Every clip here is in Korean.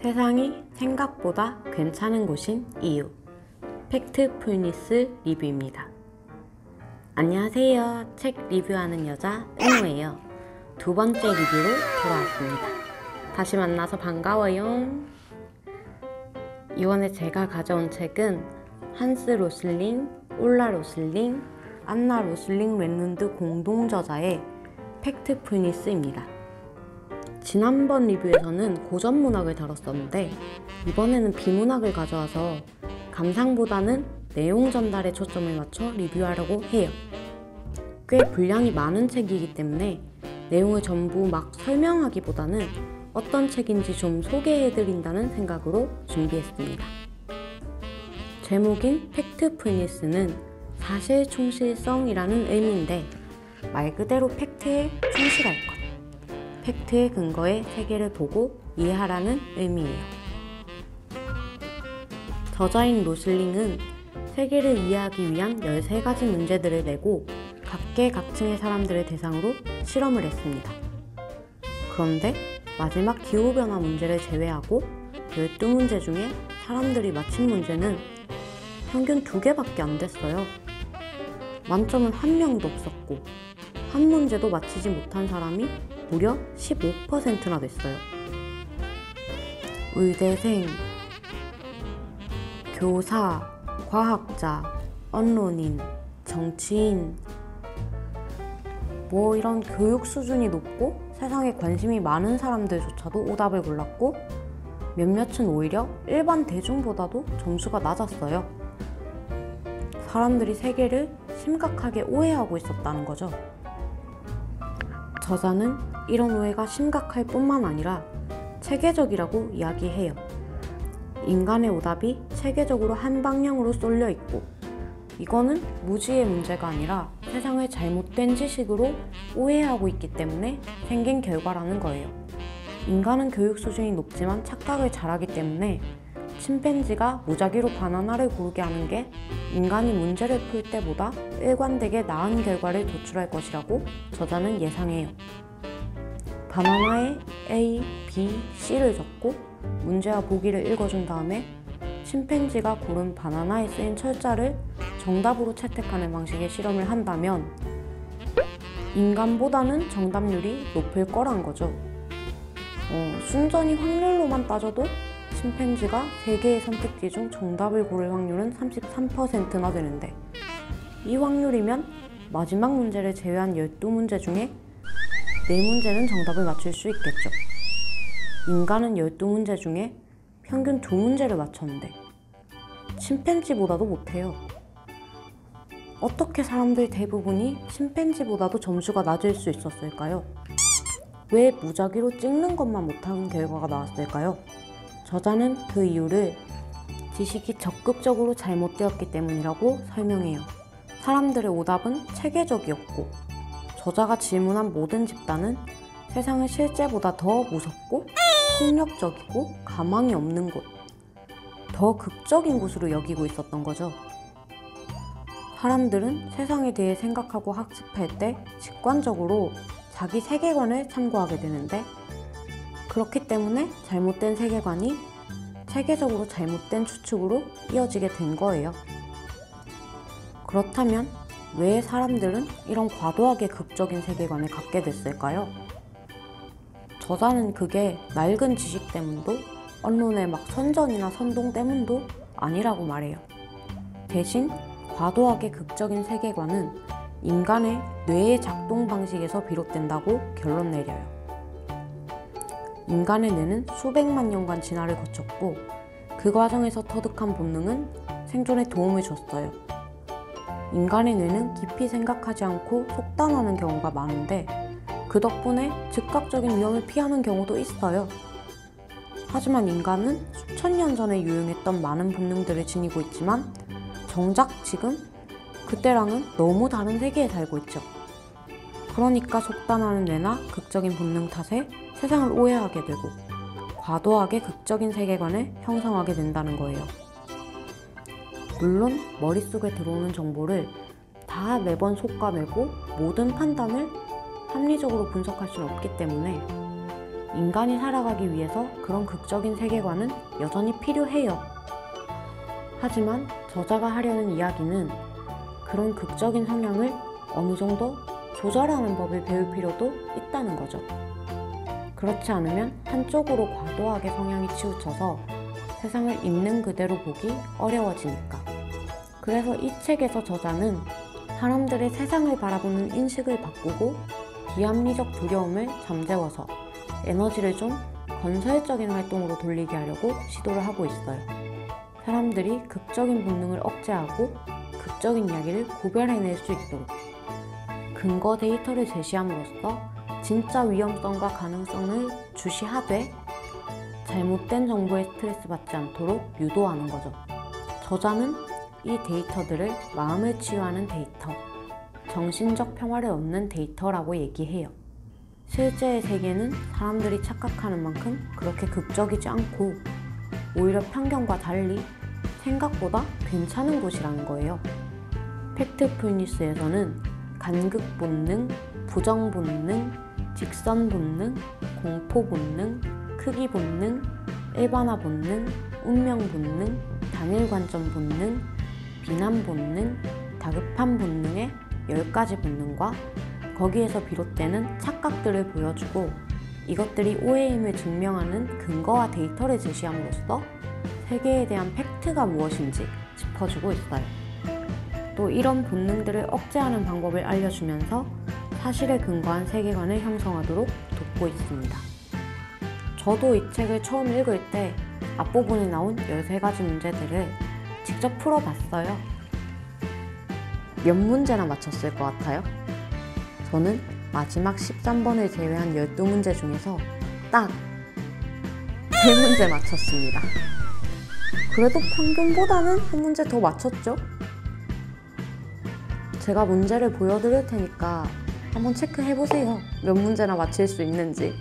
세상이 생각보다 괜찮은 곳인 이유, 팩트풀니스 리뷰입니다. 안녕하세요. 책 리뷰하는 여자 은호예요. 두 번째 리뷰로 돌아왔습니다. 다시 만나서 반가워요. 이번에 제가 가져온 책은 한스 로슬링, 올라 로슬링, 안나 로슬링 랩눈드 공동저자의 팩트풀니스입니다. 지난번 리뷰에서는 고전문학을 다뤘었는데 이번에는 비문학을 가져와서 감상보다는 내용 전달에 초점을 맞춰 리뷰하려고 해요. 꽤 분량이 많은 책이기 때문에 내용을 전부 막 설명하기보다는 어떤 책인지 좀 소개해드린다는 생각으로 준비했습니다. 제목인 팩트풀니스는 사실 충실성이라는 의미인데 말 그대로 팩트에 충실할 것, 팩트의 근거에 세계를 보고 이해하라는 의미예요. 저자인 로슬링은 세계를 이해하기 위한 13가지 문제들을 내고 각계각층의 사람들을 대상으로 실험을 했습니다. 그런데 마지막 기후변화 문제를 제외하고 12문제 중에 사람들이 맞힌 문제는 평균 2개밖에 안 됐어요. 만점은 1명도 없었고 한 문제도 맞히지 못한 사람이 무려 15%나 됐어요. 의대생, 교사, 과학자, 언론인, 정치인, 이런 교육 수준이 높고 세상에 관심이 많은 사람들조차도 오답을 골랐고 몇몇은 오히려 일반 대중보다도 점수가 낮았어요. 사람들이 세계를 심각하게 오해하고 있었다는 거죠. 저자는 이런 오해가 심각할 뿐만 아니라 체계적이라고 이야기해요. 인간의 오답이 체계적으로 한 방향으로 쏠려 있고 이거는 무지의 문제가 아니라 세상을 잘못된 지식으로 오해하고 있기 때문에 생긴 결과라는 거예요. 인간은 교육 수준이 높지만 착각을 잘하기 때문에 침팬지가 무작위로 바나나를 고르게 하는 게 인간이 문제를 풀 때보다 일관되게 나은 결과를 도출할 것이라고 저자는 예상해요. 바나나에 A, B, C를 적고 문제와 보기를 읽어준 다음에 침팬지가 고른 바나나에 쓰인 철자를 정답으로 채택하는 방식의 실험을 한다면 인간보다는 정답률이 높을 거란 거죠. 순전히 확률로만 따져도 침팬지가 3개의 선택지 중 정답을 고를 확률은 33%나 되는데 이 확률이면 마지막 문제를 제외한 12문제 중에 4문제는 정답을 맞출 수 있겠죠. 인간은 12문제 중에 평균 2문제를 맞췄는데 침팬지보다도 못해요. 어떻게 사람들 대부분이 침팬지보다도 점수가 낮을 수 있었을까요? 왜 무작위로 찍는 것만 못한 결과가 나왔을까요? 저자는 그 이유를 지식이 적극적으로 잘못되었기 때문이라고 설명해요. 사람들의 오답은 체계적이었고 저자가 질문한 모든 집단은 세상을 실제보다 더 무섭고 폭력적이고 가망이 없는 곳, 더 극적인 곳으로 여기고 있었던 거죠. 사람들은 세상에 대해 생각하고 학습할 때 직관적으로 자기 세계관을 참고하게 되는데 그렇기 때문에 잘못된 세계관이 체계적으로 잘못된 추측으로 이어지게 된 거예요. 그렇다면 왜 사람들은 이런 과도하게 극적인 세계관을 갖게 됐을까요? 저자는 그게 낡은 지식 때문도 언론의 막 선전이나 선동 때문도 아니라고 말해요. 대신 과도하게 극적인 세계관은 인간의 뇌의 작동 방식에서 비롯된다고 결론 내려요. 인간의 뇌는 수백만 년간 진화를 거쳤고 그 과정에서 터득한 본능은 생존에 도움을 줬어요. 인간의 뇌는 깊이 생각하지 않고 속단하는 경우가 많은데 그 덕분에 즉각적인 위험을 피하는 경우도 있어요. 하지만 인간은 수천 년 전에 유행했던 많은 본능들을 지니고 있지만 정작 지금 그때랑은 너무 다른 세계에 살고 있죠. 그러니까 속단하는 뇌나 극적인 본능 탓에 세상을 오해하게 되고 과도하게 극적인 세계관을 형성하게 된다는 거예요. 물론 머릿속에 들어오는 정보를 다 매번 속아내고 모든 판단을 합리적으로 분석할 수는 없기 때문에 인간이 살아가기 위해서 그런 극적인 세계관은 여전히 필요해요. 하지만 저자가 하려는 이야기는 그런 극적인 성향을 어느 정도 조절하는 법을 배울 필요도 있다는 거죠. 그렇지 않으면 한쪽으로 과도하게 성향이 치우쳐서 세상을 있는 그대로 보기 어려워지니까. 그래서 이 책에서 저자는 사람들의 세상을 바라보는 인식을 바꾸고 비합리적 두려움을 잠재워서 에너지를 좀 건설적인 활동으로 돌리게 하려고 시도를 하고 있어요. 사람들이 극적인 본능을 억제하고 극적인 이야기를 구별해낼 수 있도록 근거 데이터를 제시함으로써 진짜 위험성과 가능성을 주시하되 잘못된 정보에 스트레스 받지 않도록 유도하는 거죠. 저자는 이 데이터들을 마음을 치유하는 데이터, 정신적 평화를 얻는 데이터라고 얘기해요. 실제의 세계는 사람들이 착각하는 만큼 그렇게 극적이지 않고 오히려 편견과 달리 생각보다 괜찮은 곳이라는 거예요. 팩트 풀니스에서는 간극 본능, 부정 본능, 직선 본능, 공포 본능, 크기 본능, 일반화 본능, 운명 본능, 단일 관점 본능, 비난 본능, 다급한 본능의 10가지 본능과 거기에서 비롯되는 착각들을 보여주고 이것들이 오해임을 증명하는 근거와 데이터를 제시함으로써 세계에 대한 팩트가 무엇인지 짚어주고 있어요. 또 이런 본능들을 억제하는 방법을 알려주면서 사실에 근거한 세계관을 형성하도록 돕고 있습니다. 저도 이 책을 처음 읽을 때 앞부분에 나온 13가지 문제들을 직접 풀어봤어요. 몇 문제나 맞췄을 것 같아요? 저는 마지막 13번을 제외한 12문제 중에서 딱 3문제 맞췄습니다. 그래도 평균보다는 한 문제 더 맞췄죠? 제가 문제를 보여드릴 테니까 한번 체크해보세요. 몇 문제나 맞힐 수 있는지.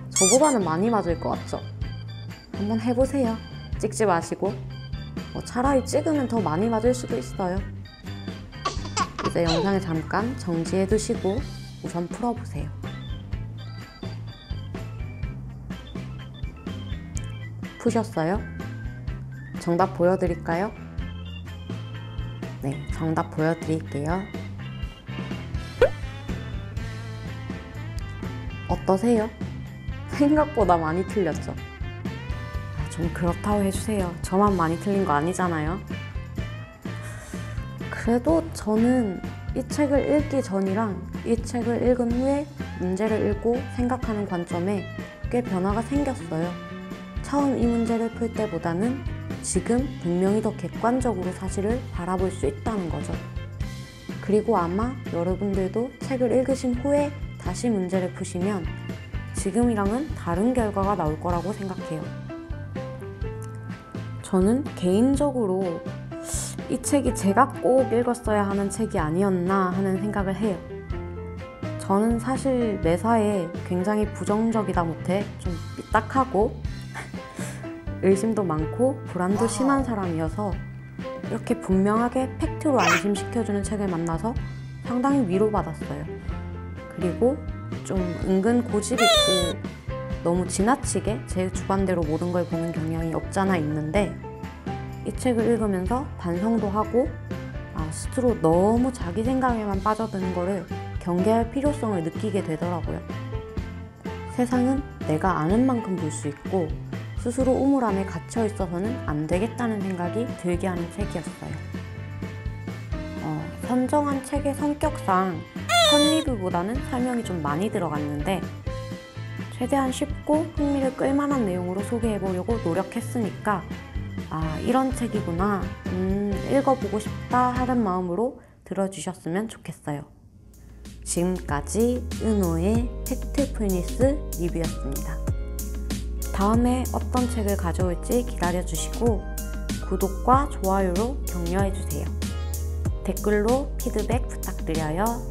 저보다는 많이 맞을 것 같죠? 한번 해보세요. 찍지 마시고. 차라리 찍으면 더 많이 맞을 수도 있어요. 이제 영상을 잠깐 정지해 두시고 우선 풀어보세요. 푸셨어요? 정답 보여드릴까요? 네, 정답 보여드릴게요. 어떠세요? 생각보다 많이 틀렸죠? 좀 그렇다고 해주세요. 저만 많이 틀린 거 아니잖아요. 그래도 저는 이 책을 읽기 전이랑 이 책을 읽은 후에 문제를 읽고 생각하는 관점에 꽤 변화가 생겼어요. 처음 이 문제를 풀 때보다는 지금 분명히 더 객관적으로 사실을 바라볼 수 있다는 거죠. 그리고 아마 여러분들도 책을 읽으신 후에 다시 문제를 푸시면 지금이랑은 다른 결과가 나올 거라고 생각해요. 저는 개인적으로 이 책이 제가 꼭 읽었어야 하는 책이 아니었나 하는 생각을 해요. 저는 사실 매사에 굉장히 부정적이다 못해 좀 삐딱하고 의심도 많고 불안도 심한 사람이어서 이렇게 분명하게 팩트로 안심시켜주는 책을 만나서 상당히 위로받았어요. 그리고 좀 은근 고집 있고 너무 지나치게 제 주관대로 모든 걸 보는 경향이 없잖아 있는데 이 책을 읽으면서 반성도 하고 스스로 너무 자기 생각에만 빠져드는 거를 경계할 필요성을 느끼게 되더라고요. 세상은 내가 아는 만큼 볼 수 있고 스스로 우물 안에 갇혀 있어서는 안 되겠다는 생각이 들게 하는 책이었어요. 선정한 책의 성격상 컨리뷰보다는 설명이 좀 많이 들어갔는데 최대한 쉽고 흥미를 끌만한 내용으로 소개해보려고 노력했으니까 이런 책이구나, 읽어보고 싶다 하는 마음으로 들어주셨으면 좋겠어요. 지금까지 은호의 팩트 풀니스 리뷰였습니다. 다음에 어떤 책을 가져올지 기다려주시고 구독과 좋아요로 격려해주세요. 댓글로 피드백 부탁드려요.